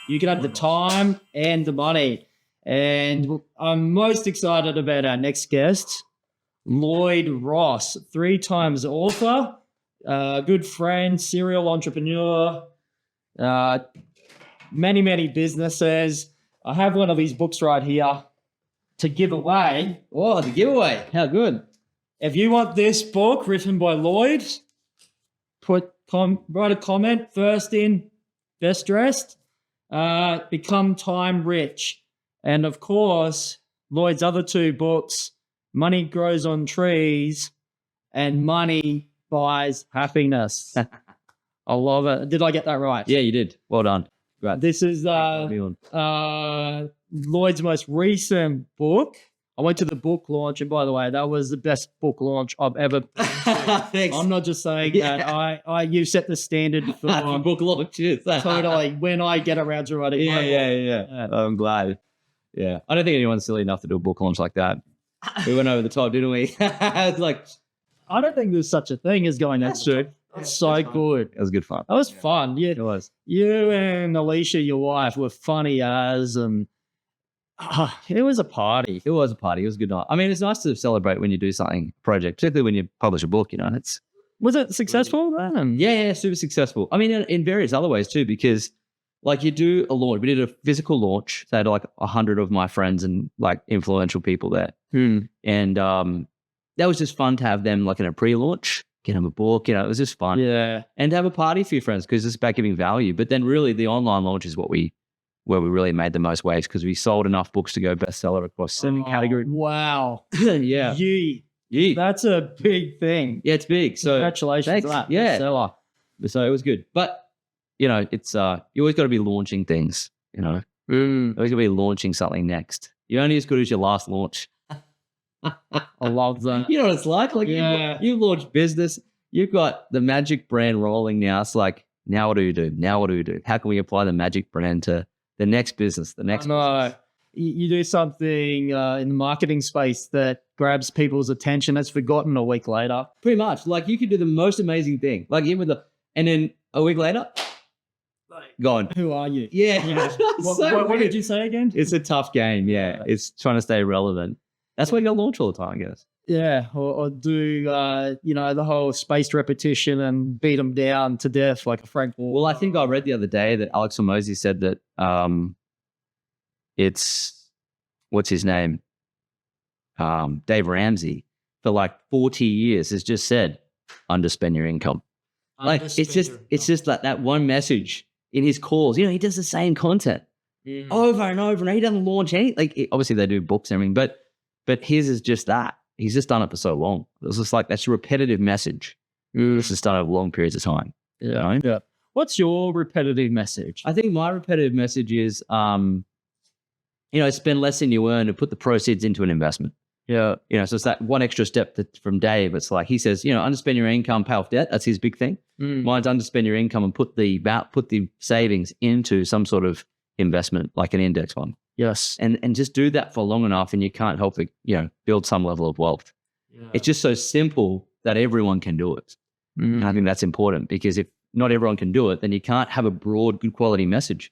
You can have the time and the money. And I'm most excited about our next guest, Lloyd Ross, 3 times author, good friend, serial entrepreneur, many, many businesses. I have one of his books right here to give away. Oh, the giveaway. How good. If you want this book written by Lloyd, write a comment, first in, best dressed, become time rich. And of course, Lloyd's other 2 books, Money Grows on Trees and Money Buys Happiness. I love it. Did I get that right? Yeah, you did. Well done. Great. This is Lloyd's most recent book. I went to the book launch, and by the way, that was the best book launch I've ever been to. Thanks. I'm not just saying that. You set the standard for book launches. totally when I get around to writing. Yeah. I'm glad. Yeah. I don't think anyone's silly enough to do a book launch like that. We went over the top, didn't we? It's like, I don't think there's such a thing as going that soon. It's so good. It was good fun. That was fun. Yeah, it was. You and Alicia, your wife, were funny as, and it was a party. It was a party. It was a good night. I mean, it's nice to celebrate when you do something project, particularly when you publish a book. Was it successful then? Yeah, super successful. I mean, in various other ways too, because like you do a launch. We did a physical launch. So I had like 100 of my friends and like influential people there, and that was just fun to have them like in a pre-launch. Get them a book, it was just fun. Yeah. And to have a party for your friends because it's about giving value. But then really the online launch is where we really made the most waves because we sold enough books to go bestseller across 7 categories. Wow. Yeah. Yeah. That's a big thing. Yeah, it's big. So congratulations on that. Yeah. Bestseller. So it was good. But, it's you always got to be launching things, You always got to be launching something next. You're only as good as your last launch. I love that. You know what it's like? Like you launched business. You've got the magic brand rolling now. It's like, now what do you do? Now what do you do? How can we apply the magic brand to the next business, business? You do something in the marketing space that grabs people's attention that's forgotten a week later. Pretty much. Like you could do the most amazing thing. Like even and then a week later, gone. Who are you? Yeah. What did you say again? It's a tough game. Yeah. It's trying to stay relevant. That's why you got to launch all the time, I guess. Yeah, or do, the whole spaced repetition and beat them down to death like a Frank Wall. Well, I think I read the other day that Alex Hormozi said that what's his name? Dave Ramsey, for like 40 years has just said, underspend your income. It's just like that one message in his calls. He does the same content over and over, and he doesn't launch any. Like obviously they do books and everything, but his is just that. He's just done it for so long. It's just like that's a repetitive message. It's just done over long periods of time. Yeah. Yeah. What's your repetitive message? I think my repetitive message is, spend less than you earn and put the proceeds into an investment. Yeah. So it's that one extra step from Dave. It's like he says, underspend your income, pay off debt. That's his big thing. Mine's underspend your income and put the savings into some sort of investment, like an index fund. Yes. And just do that for long enough and you can't help it, build some level of wealth. Yeah. It's just so simple that everyone can do it. And I think that's important because if not everyone can do it, then you can't have a broad, good quality message.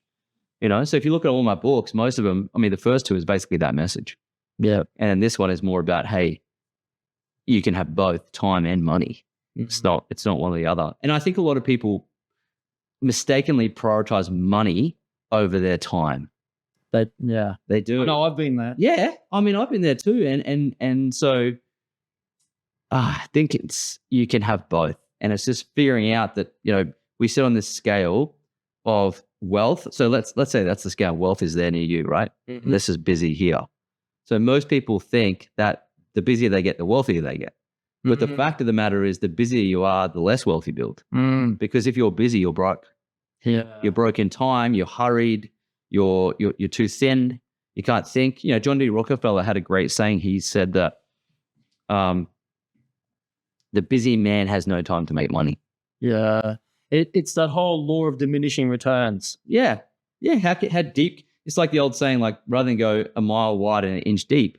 So if you look at all my books, most of them, the first 2 is basically that message. Yeah. And this one is more about, hey, you can have both time and money. It's not one or the other. And I think a lot of people mistakenly prioritize money over their time. They do. No, I've been there. Yeah. I've been there too. And so I think you can have both. And it's just figuring out that, we sit on this scale of wealth. So let's say that's the scale. Wealth is there near you, right? This is busy here. So most people think that the busier they get, the wealthier they get. But the fact of the matter is the busier you are, the less wealth you build. Because if you're busy, you're broke. Yeah. You're broke in time, you're hurried, you're too thin, you can't think. John D. Rockefeller had a great saying. He said that the busy man has no time to make money. Yeah. It's that whole law of diminishing returns. Yeah. Yeah. How deep? It's like the old saying, like rather than go a mile wide and an inch deep,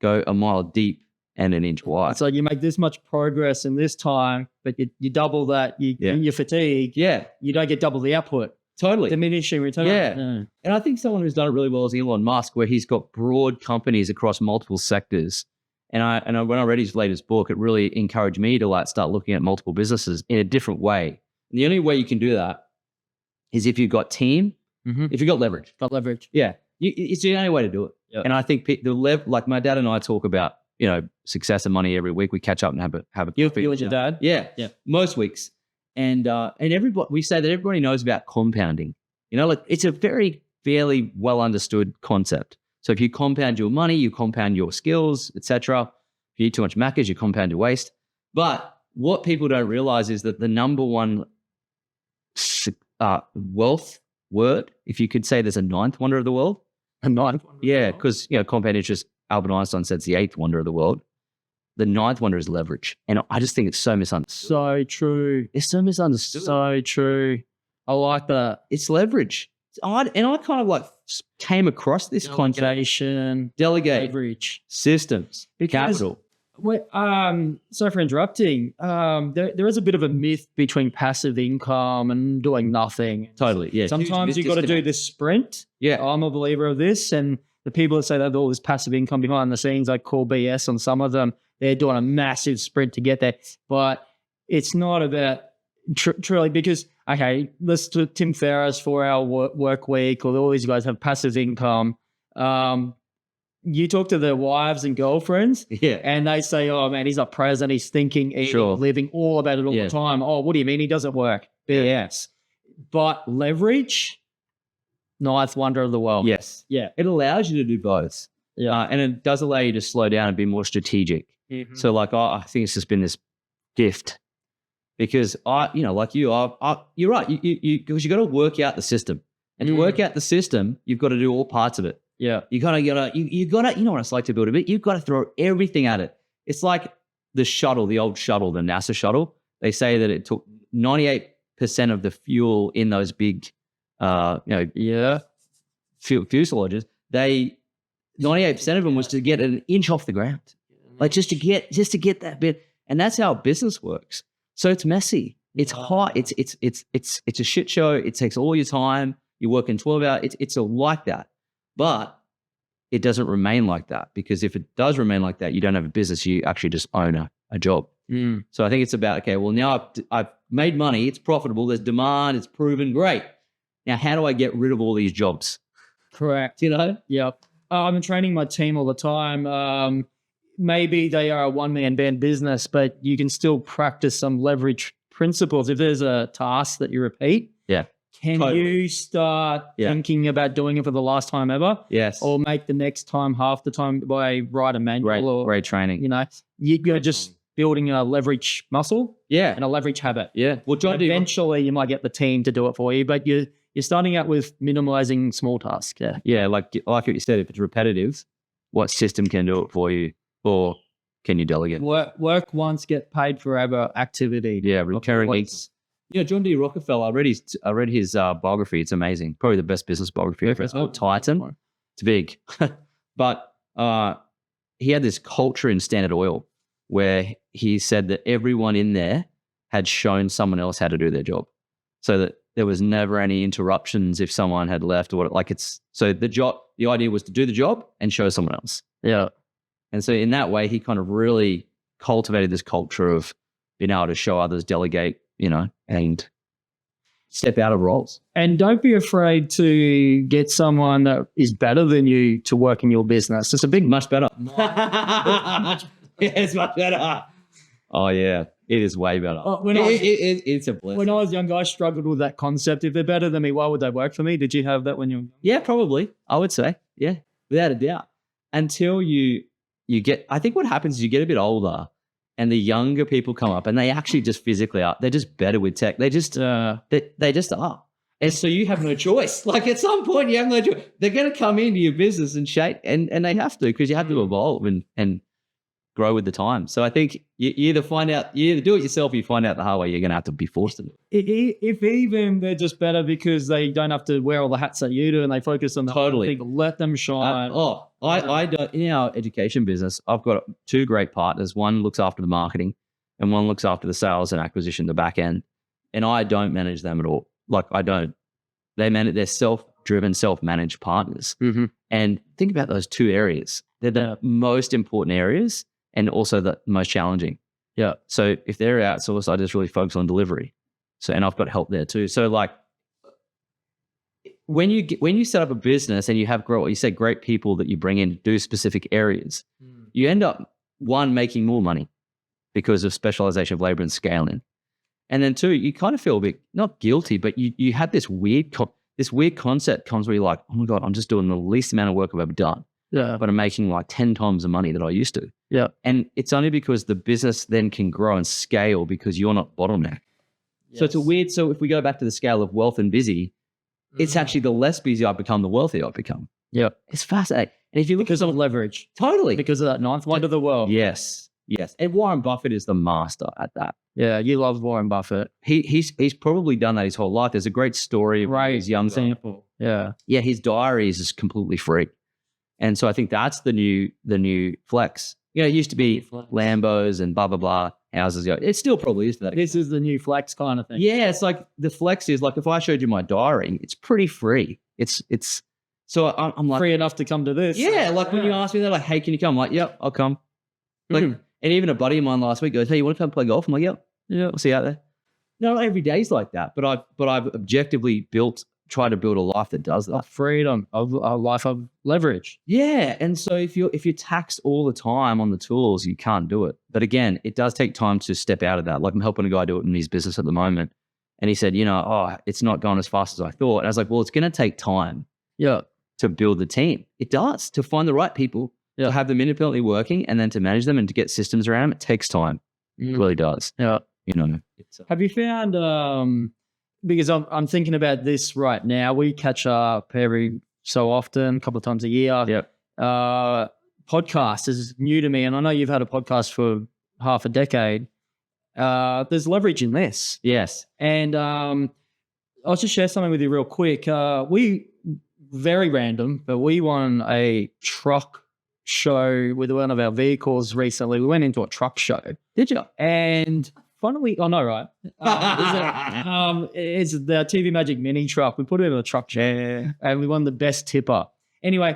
go a mile deep and an inch wide. It's like you make this much progress in this time, but you double that, you fatigue. Yeah. You don't get double the output. Totally. diminishing return. Yeah. And I think someone who's done it really well is Elon Musk, where he's got broad companies across multiple sectors. And when I read his latest book, it really encouraged me to like start looking at multiple businesses in a different way. And the only way you can do that is if you've got team, if you've got leverage. Got leverage. Yeah. It's the only way to do it. Yep. And I think like my dad and I talk about, success and money every week. We catch up and have a coffee. You and your dad? Yeah. Most weeks. And everybody, we say that everybody knows about compounding. Like it's a fairly well understood concept. So if you compound your money, you compound your skills, etc. If you eat too much Maccas, you compound your waste. But what people don't realize is that the number one wealth word, if you could say there's a ninth wonder of the world. A ninth wonder? Yeah, because compound interest, Albert Einstein said it's the eighth wonder of the world. The ninth wonder is leverage. And I just think it's so misunderstood. So true. It's so misunderstood. So true. I like that. It's leverage. I kind of like came across this concept. Delegate. Leverage. Systems. Capital. Sorry for interrupting. There is a bit of a myth between passive income and doing nothing. Totally, yeah. Sometimes you've got to do this sprint. Yeah. I'm a believer of this. And the people that say they have all this passive income behind the scenes, I call BS on some of them. They're doing a massive sprint to get there. But it's not about truly because, okay, let's do Tim Ferriss 4-hour work week, or all these guys have passive income. You talk to their wives and girlfriends, and they say, "Oh man, he's not present. He's thinking, eating, living, all about it all the time." Oh, what do you mean he doesn't work? BS. But leverage, ninth wonder of the world. Yes, it allows you to do both. And it does allow you to slow down and be more strategic. So, like, I think it's just been this gift because like you're right. Because you got to work out the system, and to work out the system, you've got to do all parts of it. Yeah, you gotta, you know what it's like to build a bit. You've got to throw everything at it. It's like the shuttle, the old shuttle, the NASA shuttle. They say that it took 98% of the fuel in those big, fuselages. 98% of them was to get an inch off the ground, like just to get that bit. And that's how business works. So it's messy. It's hot. It's a shit show. It takes all your time. You're working 12 hours. It's all like that. But it doesn't remain like that, because if it does remain like that, you don't have a business. You actually just own a job. So I think it's about, okay, well, now I've made money. It's profitable. There's demand. It's proven. Great. Now, how do I get rid of all these jobs? Correct. Yep. I'm training my team all the time. Maybe they are a one-man band business, but you can still practice some leverage principles. If there's a task that you repeat, can you start thinking about doing it for the last time ever? Yes. Or make the next time half the time by write a manual. Great training. You're just building a leverage muscle and a leverage habit. Yeah. Well, eventually you might get the team to do it for you, but you're starting out with minimalizing small tasks. Yeah, like what you said, if it's repetitive, what system can do it for you, or can you delegate? Work once, get paid forever activity. Yeah, recurring needs. John D. Rockefeller, I read his biography. It's amazing. Probably the best business biography ever. It's called Titan. It's big. But he had this culture in Standard Oil where he said that everyone in there had shown someone else how to do their job, so that there was never any interruptions if someone had left or so the idea was to do the job and show someone else. Yeah. And so in that way, he kind of really cultivated this culture of being able to show others, delegate, and step out of roles. And don't be afraid to get someone that is better than you to work in your business. It's much better. It's much better. Oh yeah, it is way better. It's a blessing. When I was young, I struggled with that concept. If they're better than me, why would they work for me? Did you have that when you were young? Yeah, probably. I would say, yeah, without a doubt. Until you get, I think what happens is you get a bit older, and the younger people come up, and they actually just physically are. They're just better with tech. They just they just are. And so you have no choice. Like at some point, you have no choice. They're going to come into your business and shape, and they have to, because you have to evolve and grow with the time. So I think you either do it yourself, or you find out the hard way. You're going to have to be forced to do it. If even they're just better because they don't have to wear all the hats that you do, and they focus on the totally thing, let them shine. I don't. In our education business, I've got two great partners. One looks after the marketing, and one looks after the sales and acquisition, the back end. And I don't manage them at all. Like I don't. They're self-driven, self-managed partners. Mm-hmm. And think about those two areas. They're the most important areas and also the most challenging. Yeah. So if they're outsourced, I just really focus on delivery. So, and I've got help there too. So like when you set up a business and you have great people that you bring in to do specific areas, you end up, one, making more money because of specialization of labor and scaling. And then two, you kind of feel a bit, not guilty, but you have this weird concept comes where you're like, oh my God, I'm just doing the least amount of work I've ever done. Yeah. But I'm making like 10 times the money that I used to. Yeah. And it's only because the business then can grow and scale because you're not bottleneck. Yes. So it's a weird, so if we go back to the scale of wealth and busy, it's actually the less busy I become, the wealthier I become. Yeah. It's fascinating. And if you look because of leverage. Totally. Because of that ninth wonder of the world. Yes. Yes. And Warren Buffett is the master at that. Yeah. You love Warren Buffett. He's probably done that his whole life. There's a great story of his young example. Yeah. Yeah. His diary is just completely free. And so I think that's the new flex. It used to be Lambos and blah, blah, blah, houses. It still probably is that. This is the new flex kind of thing. Yeah. It's like the flex is like, if I showed you my diary, it's pretty free. So I'm like. Free enough to come to this. Yeah. Like when you ask me that, like, hey, can you come? I'm like, yep, I'll come. Like, and even a buddy of mine last week goes, hey, you want to come play golf? I'm like, yep. Yeah. We'll see you out there. No, every day's like that. But I've objectively try to build a life that does that. Freedom, a life of leverage. Yeah. And so if you're taxed all the time on the tools, you can't do it. But again, it does take time to step out of that. Like I'm helping a guy do it in his business at the moment. And he said, it's not going as fast as I thought. And I was like, well, it's going to take time to build the team. It does, to find the right people, to have them independently working and then to manage them and to get systems around them. It takes time. It really does. Yeah. Have you found, because I'm thinking about this right now. We catch up every so often, a couple of times a year. Yep. Podcast is new to me, and I know you've had a podcast for half a decade. There's leverage in this. Yes. And I'll just share something with you real quick. We, very random, but we won a truck show with one of our vehicles recently. We went into a truck show. Did you? And finally, I know, right? It's the TV Magic Mini truck. We put it in a truck show and we won the best tipper. Anyway,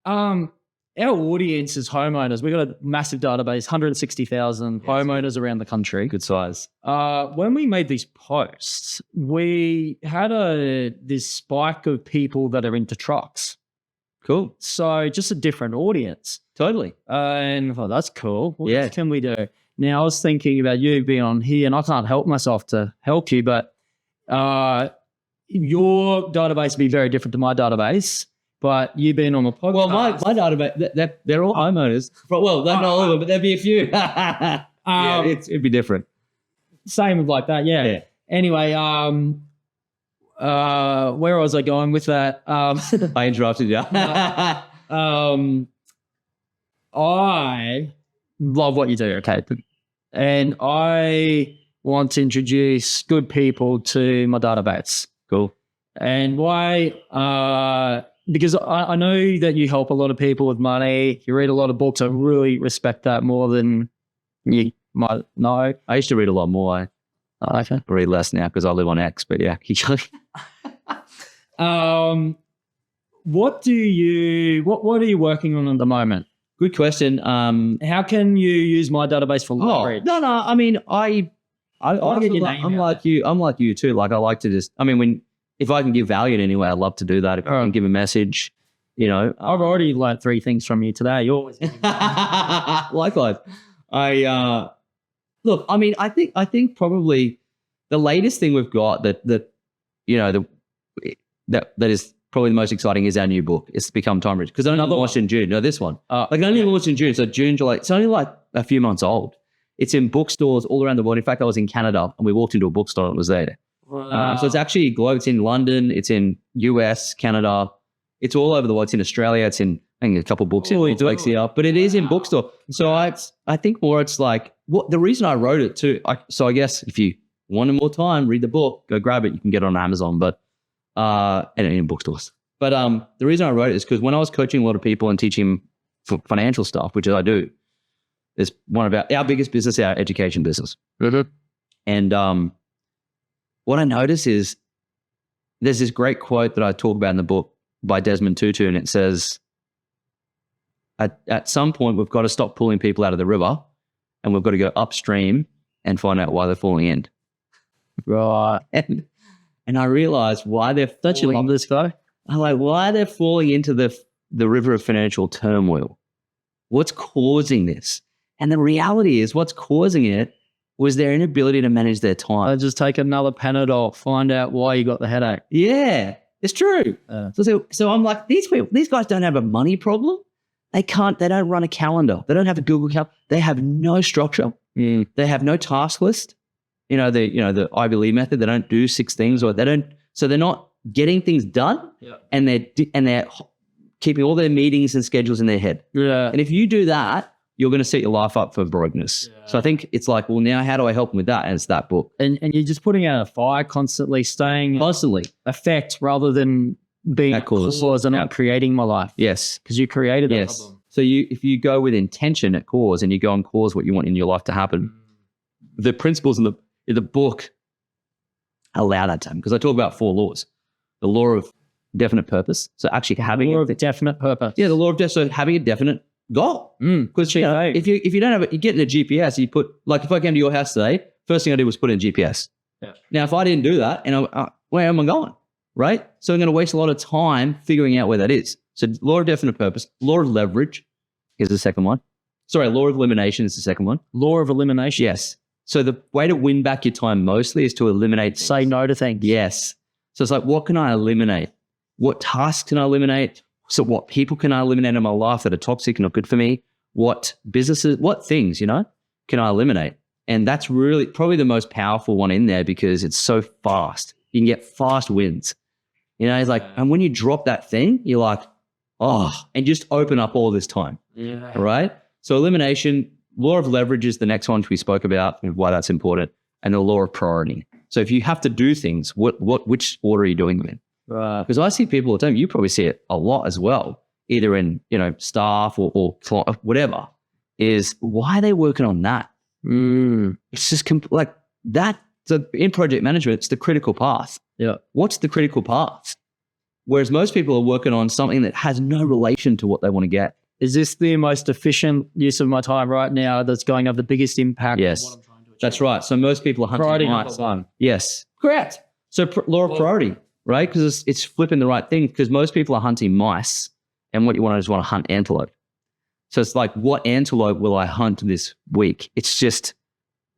our audience is homeowners. We've got a massive database, 160,000 homeowners around the country. Good size. When we made these posts, we had this spike of people that are into trucks. Cool. So just a different audience. Totally. And I thought, that's cool. What else can we do? Now, I was thinking about you being on here, and I can't help myself to help you, but your database would be very different to my database. But you being on the podcast. Well, my database, they're all homeowners. Well, not all of them, but there'd be a few. It'd be different. Same like that, yeah. Anyway, where was I going with that? I interrupted you. I love what you do, okay? And I want to introduce good people to my database. Cool. And why? Because I know that you help a lot of people with money. You read a lot of books. I really respect that more than you might know. I used to read a lot more. I read less now because I live on X, but yeah. What are you working on at the moment? Good question. How can you use my database for leverage? No. I mean, I'm like you too. Like I like to just, if I can give value in any way, I'd love to do that. If I can give a message, I've already learned 3 things from you today. You always likewise. Look, I think probably the latest thing we've got that is probably the most exciting is our new book. It's Become Time Rich, because I only launched in June. No, this one. It only launched in June. So June, July. It's only like a few months old. It's in bookstores all around the world. In fact, I was in Canada and we walked into a bookstore and it was there. Wow. So it's actually global. It's in London. It's in US, Canada. It's all over the world. It's in Australia. It's in, I think, a couple of books in here, but it is in bookstore. So I think more it's like, the reason I wrote it too. So I guess if you wanted more time, read the book, go grab it. You can get it on Amazon, but and in bookstores. But the reason I wrote it is because when I was coaching a lot of people and teaching financial stuff, which I do, is one of our biggest business, our education business. Mm-hmm. And what I notice is there's this great quote that I talk about in the book by Desmond Tutu, and it says, at some point, we've got to stop pulling people out of the river, and we've got to go upstream and find out why they're falling in. Right. And I realized why they're Don't you love this guy? I'm like, why they're falling into the river of financial turmoil. What's causing this? And the reality is what's causing it was their inability to manage their time. I just take another Panadol, find out why you got the headache. Yeah, it's true. So I'm like, these guys don't have a money problem. They don't run a calendar. They don't have a Google calendar. They have no structure. They have no task list. The Ivy League method, they don't do 6 things, or so they're not getting things done, and they're keeping all their meetings and schedules in their head. Yeah. And if you do that, you're going to set your life up for brokenness. Yeah. So I think it's like, well, now how do I help them with that? And it's that book. And you're just putting out a fire constantly, staying effect rather than being a cause and not creating my life. Yes. Because you created that problem. So if you go with intention at cause and you go and cause what you want in your life to happen, the principles in the book allow that to happen. Because I talk about 4 laws. The law of definite purpose. So actually having the law of definite purpose. Yeah, the law of so having a definite goal. Because if you don't have it, you get in a GPS, you put, like if I came to your house today, first thing I did was put in GPS. Yeah. Now, if I didn't do that, and where am I going? Right? So I'm going to waste a lot of time figuring out where that is. So law of definite purpose, law of leverage is the second one. Sorry, law of elimination is the second one. Law of elimination. Yes. So the way to win back your time mostly is to eliminate things. Say no to things. Yes. So it's like, what can I eliminate? What tasks can I eliminate? So what people can I eliminate in my life that are toxic and not good for me? What businesses, what things, can I eliminate? And that's really probably the most powerful one in there because it's so fast. You can get fast wins. It's like, and when you drop that thing, you're like, and just open up all this time. Yeah. Right? So elimination, law of leverage is the next one we spoke about and why that's important. And the law of priority. So if you have to do things, which order are you doing them in? Because I see people all the time, you probably see it a lot as well, either in, staff or whatever, is why are they working on that? It's just like that. So in project management, it's the critical path. Yeah. What's the critical path? Whereas most people are working on something that has no relation to what they want to get. Is this the most efficient use of my time right now that's going to have the biggest impact? Yes, on what I'm trying to achieve? That's right. So most people are hunting priority mice. Number 1. Yes, correct. So law of priority, right? Because it's flipping the right thing because most people are hunting mice and what you want to want to hunt antelope. So it's like, what antelope will I hunt this week? It's just,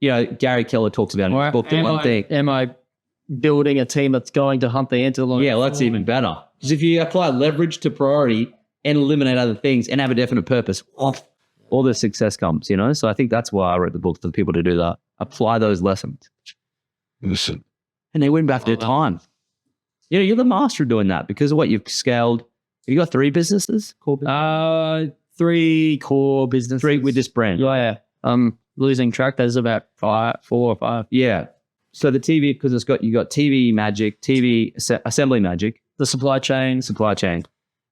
Gary Keller talks about in his book, the one thing. Am I building a team that's going to hunt the antelope? Yeah, well, that's even better. Because if you apply leverage to priority and eliminate other things and have a definite purpose, all the success comes, So I think that's why I wrote the book for people to do that. Apply those lessons. Listen. And they win back their time. You're the master of doing that because of what you've scaled. Have you got 3 businesses? Core businesses? 3 core businesses. 3 with this brand. Yeah. Losing track. There's about 4 or 5. Yeah. So the TV, because you got TV Magic, TV Assembly Magic. The supply chain.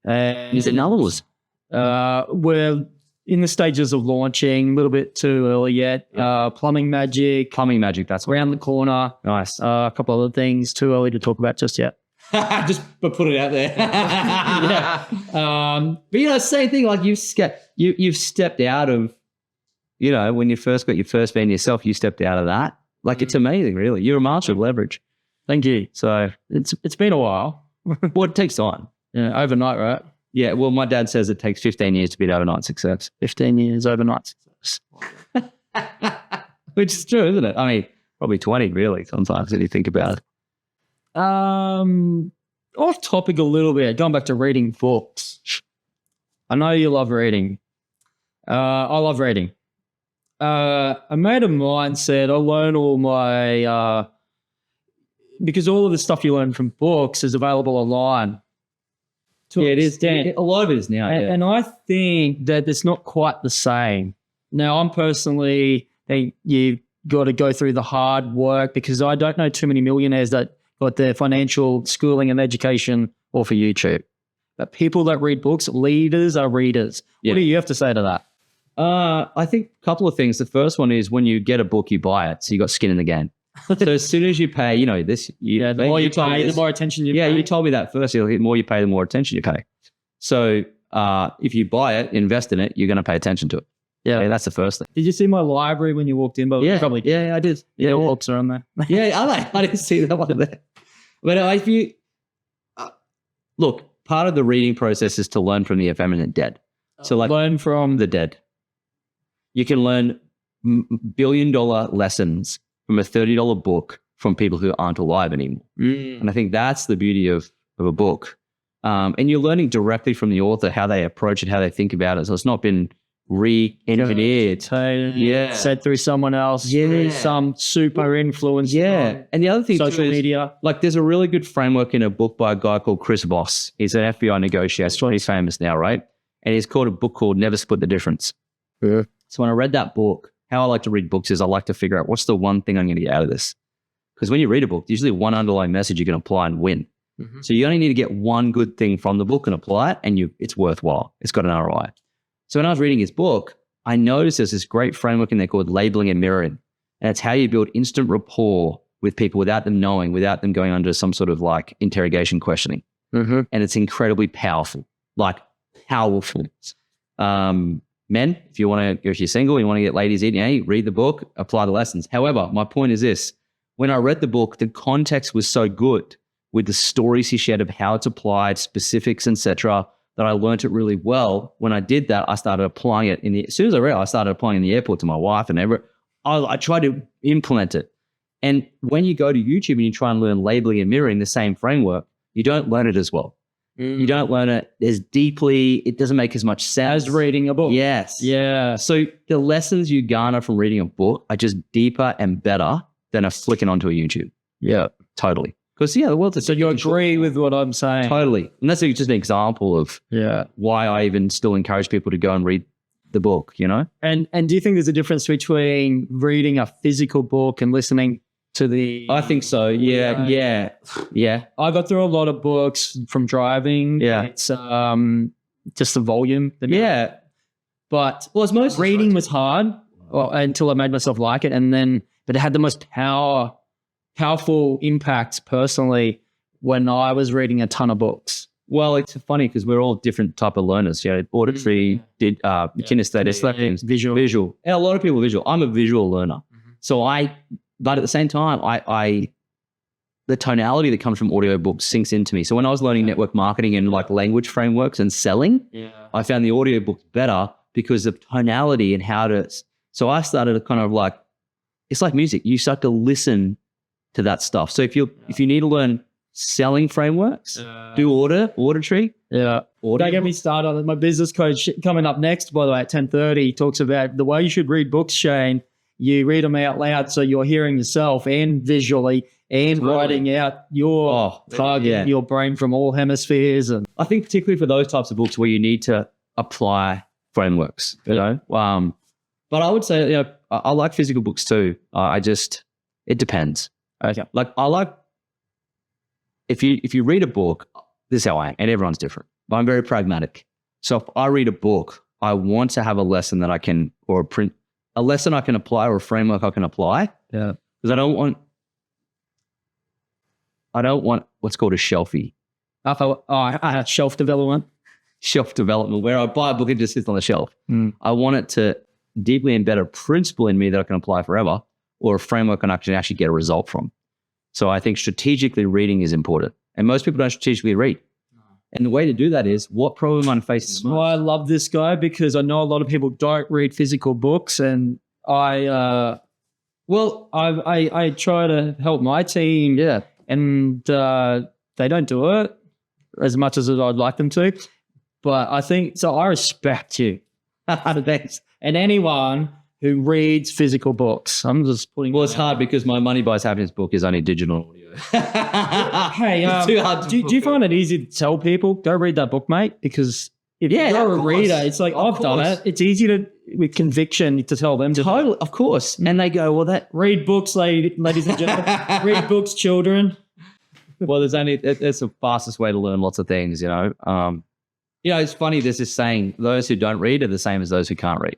And is it numbers? We're in the stages of launching, a little bit too early yet. Plumbing Magic. That's around the corner. Nice. A couple other things, too early to talk about just yet. Just put it out there. Yeah. But same thing. Like you've stepped out of, when you first got your first van yourself, you stepped out of that. Like it's amazing, really. You're a master of leverage. Thank you. So it's been a while. Well, it takes time. Yeah, overnight, right? Yeah. Well, my dad says it takes 15 years to be an overnight success. 15 years overnight success. Which is true, isn't it? I mean, probably 20 really sometimes when you think about it. Off topic a little bit, going back to reading books. I know you love reading. I love reading. A mate of mine said, I learn all my, because all of the stuff you learn from books is available online. Yeah, it is. A lot of it is now. And I think that it's not quite the same. Now, I'm personally think you've got to go through the hard work because I don't know too many millionaires that got their financial schooling and education all for YouTube. But people that read books, leaders are readers. Yeah. What do you have to say to that? I think a couple of things. The first one is when you get a book, you buy it. So you got skin in the game. So as soon as you pay, you know, this, The more you pay, the more attention you pay. you told me that first. The more you pay, the more attention you pay. So if you buy it, invest in it, you're going to pay attention to it. Yeah. Okay, that's the first thing. Did you see my library when you walked in? But probably. Yeah, I did. Yeah, All books are on there. I didn't see that one there. But if you look, part of the reading process is to learn from the effeminate dead. So like learn from the dead. You can learn billion-dollar lessons from a $30 book from people who aren't alive anymore. And I think that's the beauty of a book. And you're learning directly from the author how they approach it, how they think about it. So it's not been re-engineered. Said through someone else, through some super influence. And the other thing social too is, media. like there's a really good framework in a book by a guy called Chris Voss. He's an FBI negotiator. He's famous now, right? And he's called a book called Never Split the Difference. So when I read that book, how I like to read books is I like to figure out what's the one thing I'm going to get out of this. Because when you read a book, usually one underlying message you can apply and win. So you only need to get one good thing from the book and apply it, and it's worthwhile. It's got an ROI. So when I was reading his book, I noticed there's this great framework in there called labeling and mirroring. And it's how you build instant rapport with people without them knowing, without them going under some sort of like interrogation questioning. And it's incredibly powerful, like powerful. Men, if you're single, you want to get ladies in, read the book, apply the lessons. However, my point is this: when I read the book, the context was so good with the stories he shared of how it's applied, specifics, etc., that I learned it really well. When I did that, I started applying it as soon as I read it, I started applying in the airport to my wife and I tried to implement it. And when you go to YouTube and you try and learn labeling and mirroring the same framework, you don't learn it as well. You don't learn it as deeply. It doesn't make as much sense as reading a book. Yes. Yeah. So the lessons you garner from reading a book are just deeper and better than flicking onto a YouTube. Yeah, totally. Because the world is so you agree with what I'm saying? Totally. And that's just an example of why I even still encourage people to go and read the book, you know? And do you think there's a difference between reading a physical book and listening to the... I think so. Yeah. I got through a lot of books from driving. Yeah. It's just the volume. But it's most reading was hard until I made myself like it. But it had the most powerful impact personally when I was reading a ton of books. Well, it's funny because we're all different type of learners. Auditory, kinesthetic, visual. And a lot of people are visual. I'm a visual learner. But at the same time, the tonality that comes from audiobooks sinks into me. So when I was learning network marketing and like language frameworks and selling, I found the audiobooks better because of tonality and so I started to kind of like, it's like music. You start to listen to that stuff. So if you need to learn selling frameworks, do auditory. Don't get me started on it. My business coach coming up next, by the way, at 10:30, talks about the way you should read books, Shane. You read them out loud so you're hearing yourself and visually and writing out your target, your brain from all hemispheres. And I think particularly for those types of books where you need to apply frameworks, you know. But I would say, I like physical books too. It depends. Okay. Like I like, if you read a book, this is how I am, and everyone's different, but I'm very pragmatic. So if I read a book, I want to have a lesson that I can, a lesson I can apply or a framework I can apply. Yeah. Because I don't want what's called a shelfie. Shelf development. Shelf development, where I buy a book and it just sits on the shelf. I want it to deeply embed a principle in me that I can apply forever, or a framework I can actually get a result from. So I think strategically reading is important. And most people don't strategically read. And the way to do that is, what problem I'm facing most? Well, I love this guy because I know a lot of people don't read physical books, and I try to help my team. Yeah. And they don't do it as much as I'd like them to. But I think, so I respect you. And anyone who reads physical books. I'm just putting. Well, it's hard because my Money Buys Happiness book is only digital audio. Hey, do you find it easy to tell people, go read that book, mate? Because if you're a reader, it's like, I've done it. It's easy to, with conviction, to tell them. Totally, of course. And they go, well, read books, ladies and gentlemen. Read books, children. Well, it's the fastest way to learn lots of things, you know. It's funny, there's this saying, those who don't read are the same as those who can't read.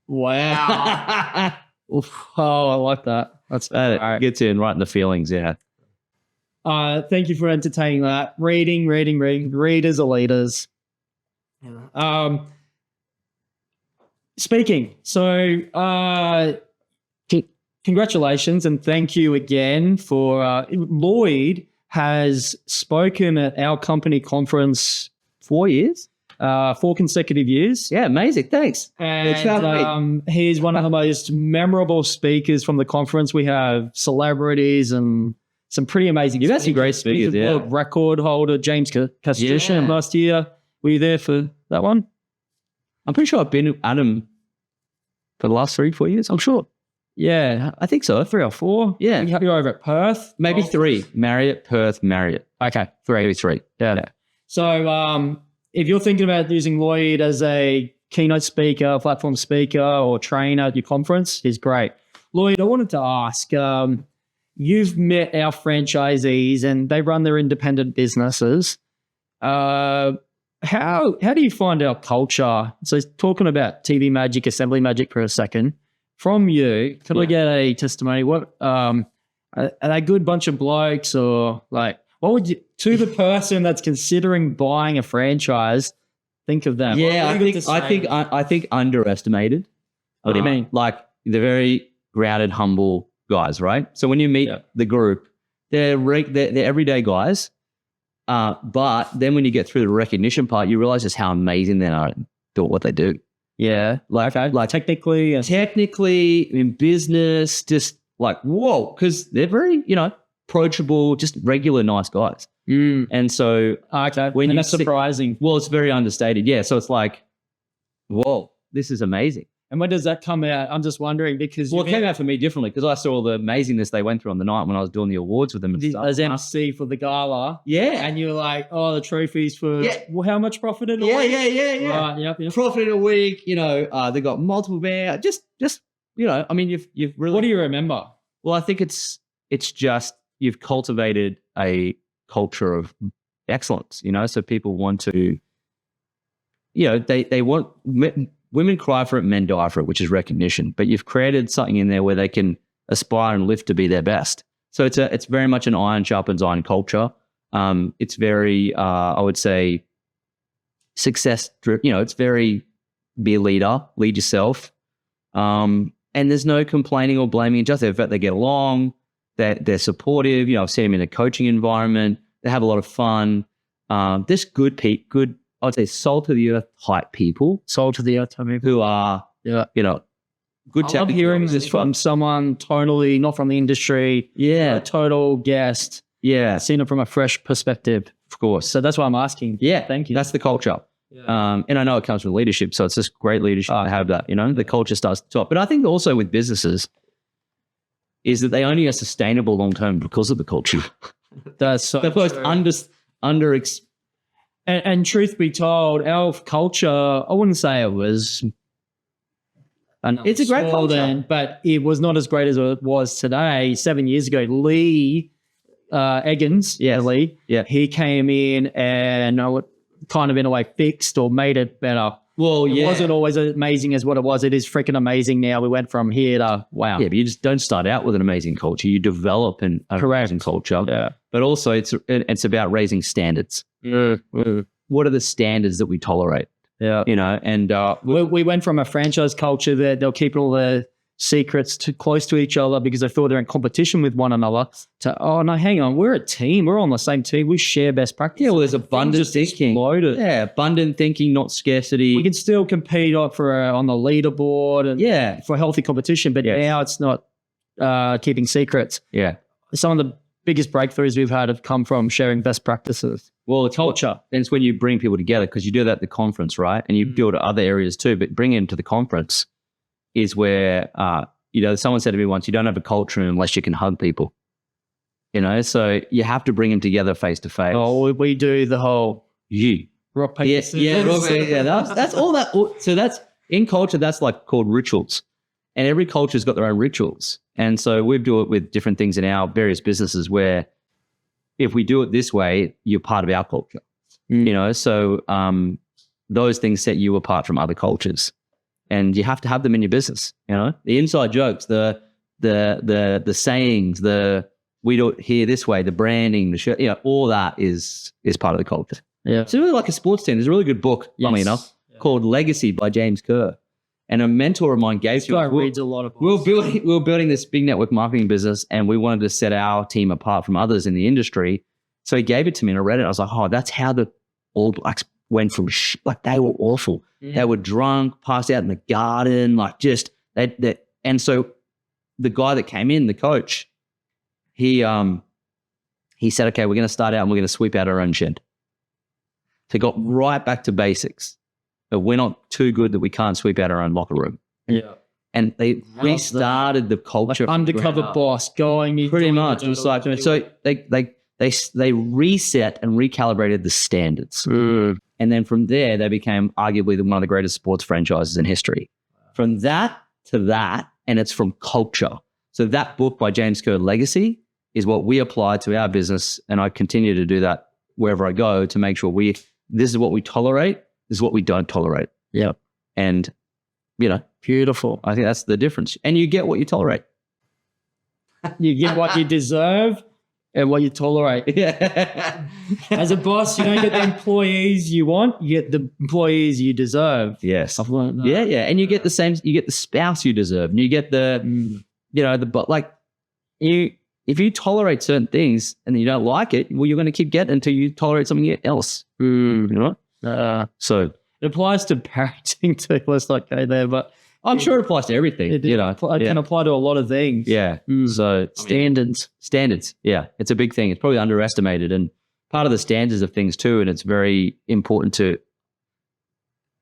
Wow. Oof. Oh, I like that. That's all right. Gets in right in the feelings. Yeah. Thank you for entertaining that. Reading. Readers are leaders. Speaking. So, congratulations and thank you again for Lloyd has spoken at our company conference 4 years. 4 consecutive years. Yeah, amazing. Thanks. And he's one of the most memorable speakers from the conference. We have celebrities and some pretty amazing You've had some great speakers, yeah. World record holder James Castucci last year. Were you there for that one? I'm pretty sure I've been with Adam for the last 3-4 years. I'm sure. Yeah, I think so. 3 or 4. Yeah. You're over at Perth? Maybe 3. Marriott, Perth, Marriott. Okay. 3. Maybe 3. Yeah. So if you're thinking about using Lloyd as a keynote speaker, platform speaker, or trainer at your conference, he's great. Lloyd, I wanted to ask, you've met our franchisees and they run their independent businesses. How do you find our culture? So talking about TV magic, assembly magic for a second, from you, could I get a testimony? What are they good bunch of blokes, or like what would you, to the person that's considering buying a franchise, think of them? Yeah, I think underestimated. What do you mean? Like they're very grounded, humble guys, right? So when you meet the group, they're everyday guys. But then when you get through the recognition part, you realize just how amazing they are at what they do. Yeah. Like technically in business, just like, whoa, because they're very, approachable, just regular nice guys. And so when that's surprising. Well, it's very understated. Yeah. So it's like, whoa, this is amazing. And when does that come out? I'm just wondering because... Well, it came out for me differently because I saw all the amazingness they went through on the night when I was doing the awards with them and stuff. As MC for the gala. Yeah. And you're like, oh, the trophies for... Yeah. Well, how much profit in a week? Yeah. Right, yep. Profit in a week, they got multiple bands. Just I mean, you've really... What do you remember? Well, I think it's just you've cultivated a culture of excellence, so people want to... they want... Women cry for it, men die for it, which is recognition. But you've created something in there where they can aspire and live to be their best. So it's very much an iron sharpens iron culture. It's very, I would say, success driven. It's very be a leader, lead yourself. And there's no complaining or blaming each other. In fact, they get along. They're supportive. I've seen them in a coaching environment. They have a lot of fun. There's good I'd say salt of the earth type people. Salt of the earth type people. Who are, good. I love hearing this from someone totally not from the industry. Yeah. A total guest. Yeah. Seeing it from a fresh perspective. Of course. So that's why I'm asking. Yeah. Thank you. That's the culture. Yeah. And I know it comes from leadership. So it's just great leadership to have that, the culture starts to top. But I think also with businesses is that they only are sustainable long-term because of the culture. That's so they're both And truth be told, our culture, I wouldn't say it was... It's a great culture. Then, but it was not as great as it was today. 7 years ago, Lee Eggins, Lee, he came in and kind of in a way fixed or made it better. Well, it wasn't always as amazing as what it was. It is freaking amazing now. We went from here to wow. Yeah, but you just don't start out with an amazing culture. You develop an amazing culture. Yeah. But also it's about raising standards. What are the standards that we tolerate? Yeah. And we went from a franchise culture that they'll keep all the secrets too close to each other because they thought they're in competition with one another to, oh, no, hang on, we're a team. We're on the same team. We share best practices. Yeah, well, there's abundant thinking. Exploded. Yeah, abundant thinking, not scarcity. We can still compete on the leaderboard and for healthy competition, but now it's not keeping secrets. Yeah. Some of the biggest breakthroughs we've had have come from sharing best practices. Well, it's culture. And it's when you bring people together because you do that at the conference, right? And you do it at other areas too, but bring it to the conference is where, someone said to me once, you don't have a culture unless you can hug people, so you have to bring them together face to face. Oh, we do the whole rock, paper, scissors. Yeah, that's all that. So that's in culture, that's like called rituals, and every culture's got their own rituals. And so we do it with different things in our various businesses where if we do it this way, you're part of our culture, so those things set you apart from other cultures. and you have to have them in your business. You know, the inside jokes, the sayings, the we do it here this way, the branding, the show, all that is part of the culture. Yeah. So really like a sports team. There's a really good book, funnily enough, called Legacy by James Kerr. And a mentor of mine gave to us. Reads a lot of books. We were building this big network marketing business, and we wanted to set our team apart from others in the industry. So he gave it to me, and I read it. I was like, oh, that's how the All Blacks went from like they were awful. They were drunk, passed out in the garden, like just that. And so the guy that came in, the coach, he said, okay, we're going to start out and we're going to sweep out our own shed. So got right back to basics. But we're not too good that we can't sweep out our own locker room. Yeah. And they restarted the culture. Like undercover boss going. Pretty much. It was like, so they reset and recalibrated the standards. And then from there, they became arguably one of the greatest sports franchises in history. From that to that, and it's from culture. So that book by James Kerr, Legacy, is what we apply to our business. And I continue to do that wherever I go to make sure this is what we tolerate. This is what we don't tolerate. Yeah. And, beautiful. I think that's the difference. And you get what you tolerate. You get what you deserve and what you tolerate. Yeah. As a boss, you don't get the employees you want. You get the employees you deserve. Yes. I've learned that. Yeah, yeah. And you get the same, you get the spouse you deserve. And you get if you tolerate certain things and you don't like it, well, you're going to keep getting until you tolerate something else. So it applies to parenting too. Let's not go there, but I'm sure it applies to everything. It can apply to a lot of things. Yeah. So standards. Yeah, it's a big thing. It's probably underestimated, and part of the standards of things too. And it's very important to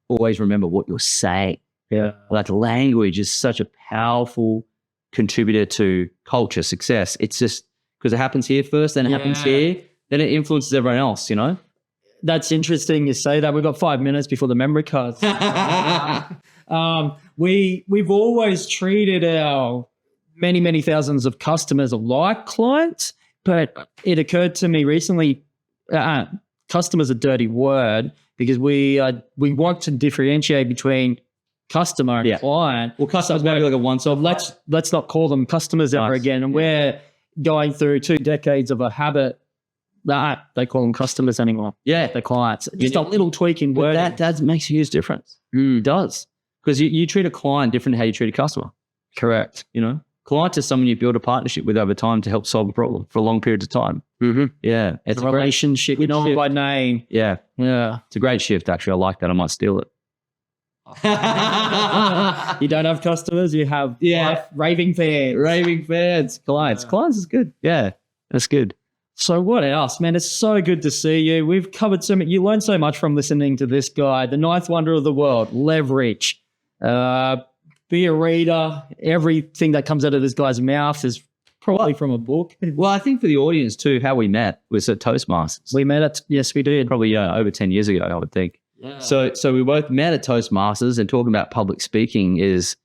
always remember what you're saying. Yeah, like language is such a powerful contributor to culture success. It's just because it happens here first, then it happens here, then it influences everyone else. That's interesting you say that. We've got 5 minutes before the memory cards. We've always treated our many thousands of customers like clients, but it occurred to me recently, customer's a dirty word because we want to differentiate between customer and client. Well, customers maybe like a once-off. Let's not call them customers ever again. And we're going through 2 decades of a habit that they call them customers anymore. Yeah, they're clients. Just a little tweak in word. That makes a huge difference. It does. Because you treat a client different than how you treat a customer. Correct. Client is someone you build a partnership with over time to help solve a problem for long periods of time. Mm-hmm. Yeah. It's a relationship. You know them by name. Yeah. Yeah. It's a great shift, actually. I like that. I might steal it. You don't have customers, you have raving fans. Clients. Clients is good. Yeah. That's good. So what else, man? It's so good to see you. We've covered so much. You learn so much from listening to this guy, the ninth wonder of the world, leverage. Be a reader. Everything that comes out of this guy's mouth is probably from a book. Well, I think for the audience too, how we met was at Toastmasters. We met at, yes, we did. Probably over 10 years ago, I would think. Yeah. So we both met at Toastmasters, and talking about public speaking is,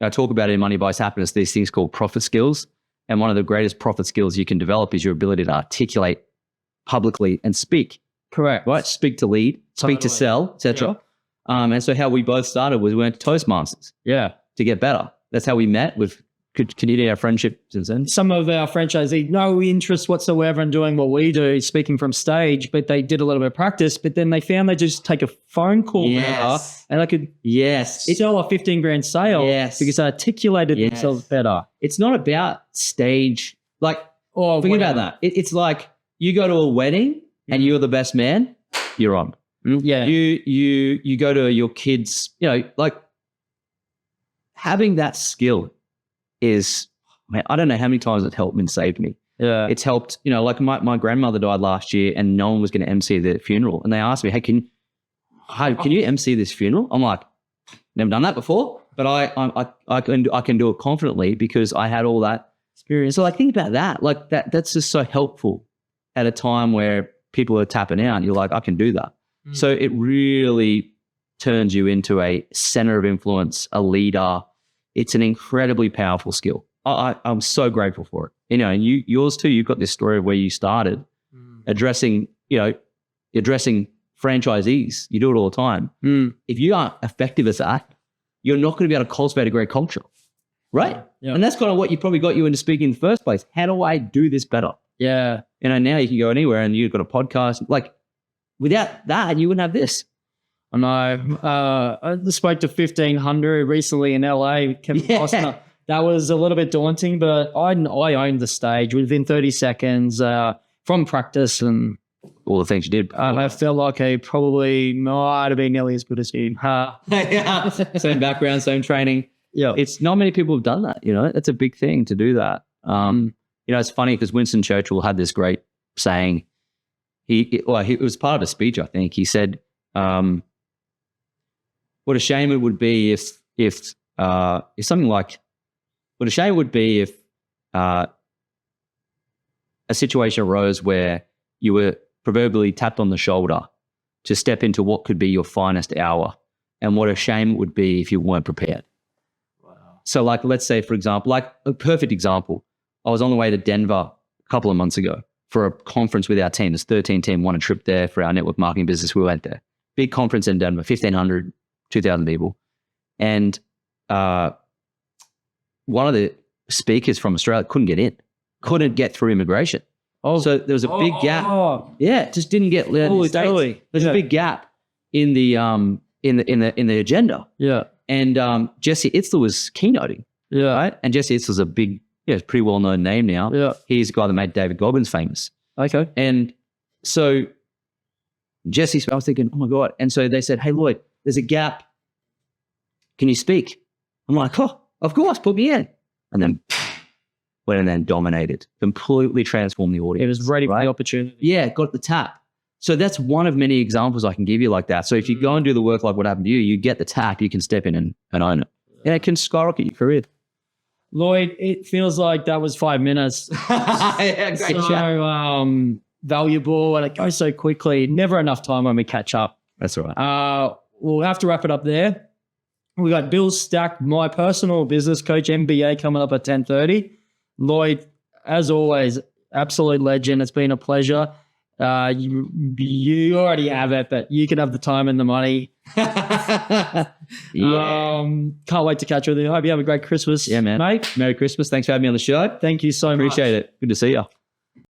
I talk about in Money Buys Happiness, these things called profit skills. And one of the greatest profit skills you can develop is your ability to articulate publicly and speak. Correct. Right? Speak to lead, speak to sell, etc. Yeah. And so how we both started was we went to Toastmasters. Yeah. To get better. That's how we met. We've continued our friendship since then. Some of our franchisees, no interest whatsoever in doing what we do, speaking from stage, but they did a little bit of practice, but then they found they just take a phone call better and they could sell a 15 grand sale because they articulated themselves better. It's not about stage. Like, think about that. It's like you go to a wedding and you're the best man, you're on. Yeah. You go to your kids, like having that skill is, man, I don't know how many times it's helped me and saved me. Yeah. It's helped, like my grandmother died last year and no one was going to MC the funeral. And they asked me, hey, can you MC this funeral? I'm like, never done that before, but I can do it confidently because I had all that experience. So like, think about that. Like that's just so helpful at a time where people are tapping out. You're like, I can do that. So it really turns you into a center of influence, a leader. It's an incredibly powerful skill. I'm so grateful for it. And yours too, you've got this story of where you started addressing franchisees. You do it all the time. If you aren't effective as that, you're not going to be able to cultivate a great culture. Right? Yeah. And that's kind of what you probably got you into speaking in the first place. How do I do this better? Yeah. Now you can go anywhere and you've got a podcast. Like without that, you wouldn't have this. I know. I just spoke to 1,500 recently in LA. Kevin Costner. That was a little bit daunting, but I owned the stage within 30 seconds from practice, and all the things you did. I felt like I probably might have been nearly as good as him. Same background, same training. Yeah, it's not many people have done that. That's a big thing to do that. It's funny because Winston Churchill had this great saying. It was part of a speech, I think. He said, "What a shame it would be if something like, what a shame it would be if a situation arose where you were proverbially tapped on the shoulder to step into what could be your finest hour, and what a shame it would be if you weren't prepared." So like, let's say, for example, like a perfect example, I was on the way to Denver a couple of months ago for a conference with our team. This 13 team won a trip there for our network marketing business. We went there. Big conference in Denver, 1,500, 2,000 people. And one of the speakers from Australia couldn't get through immigration. Oh, so there was a big gap. Yeah, it just didn't get let in the States. There's a big gap in the agenda. Yeah. And Jesse Itzler was keynoting. Yeah. Right? And Jesse Itzler's a big, pretty well-known name now. Yeah. He's the guy that made David Goggins famous. Okay. And so Jesse, I was thinking, oh my God. And so they said, hey, Lloyd, there's a gap. Can you speak? I'm like, oh, of course, put me in. And then went and then dominated, completely transformed the audience. It was ready for the opportunity. Yeah, got the tap. So that's one of many examples I can give you like that. So if you go and do the work like what happened to you, you get the tap, you can step in and own it. And it can skyrocket your career. Lloyd, it feels like that was 5 minutes. Great so valuable, and it goes so quickly. Never enough time when we catch up. That's all right. We'll have to wrap it up there. We got Bill Stack, my personal business coach, MBA, coming up at 10:30. Lloyd, as always, absolute legend. It's been a pleasure. You already have it, but you can have the time and the money. Can't wait to catch you. I hope you have a great Christmas. Yeah, man. Mate. Merry Christmas. Thanks for having me on the show. Thank you so much. Appreciate it. Good to see you.